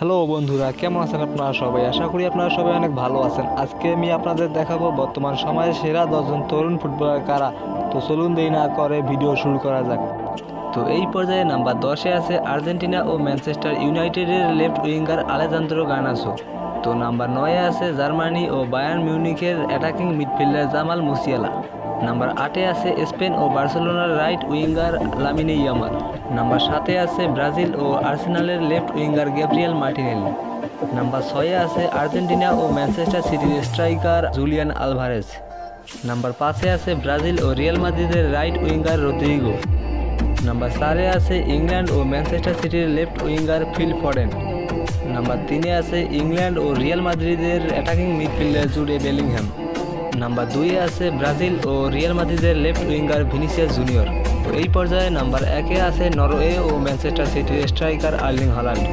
Hello বন্ধুরা, কেমন আছেন আপনারা সবাই? আশা করি আপনারা সবাই অনেক ভালো আছেন। আজকে আমি আপনাদের দেখাবো বর্তমান সময়ের সেরা 10জন তরুণ ফুটবলার কারা। তো চলুন দেরি না করে ভিডিও শুরু করা যাক। তো এই পর্যায়ে নাম্বার 10-এ আছে আর্জেন্টিনা ও ম্যানচেস্টার ইউনাইটেডের লেফট উইঙ্গার আলেজান্দ্রো গার্নাচো। তো নাম্বার 9-এ আছে জার্মানি ও বায়ার্ন মিউনিখের attacking midfielder Jamal Musiala. Number 8-এ আছে স্পেন ও বার্সেলোনার right winger Lamine Yamal. Number 7-এ আছে ব্রাজিল ও আর্সেনালের left winger Gabriel Martinelli. Number 6-এ আছে আর্জেন্টিনা ও ম্যানচেস্টার সিটির স্ট্রাইকার জুলিয়ান আলভারেজ। নাম্বার 5-এ আছে ব্রাজিল ও রিয়াল মাদ্রিদের রাইট উইঙ্গার রদ্রিগো। নাম্বার 4-এ আছে ইংল্যান্ড ও ম্যানচেস্টার সিটির left winger Phil Foden. Number 3-এ আছে ইংল্যান্ড ও রিয়াল মাদ্রিদের attacking midfielder Jude Bellingham. Number 2-এ আছে ব্রাজিল ও রিয়াল মাদ্রিদের লেফট উইঙ্গার ভিনিসিয়াস জুনিয়র। তো এই পর্যায়ে নাম্বার 1-এ আছে নরওয়ে ও ম্যানচেস্টার সিটির স্ট্রাইকার আর্লিং হল্যান্ড।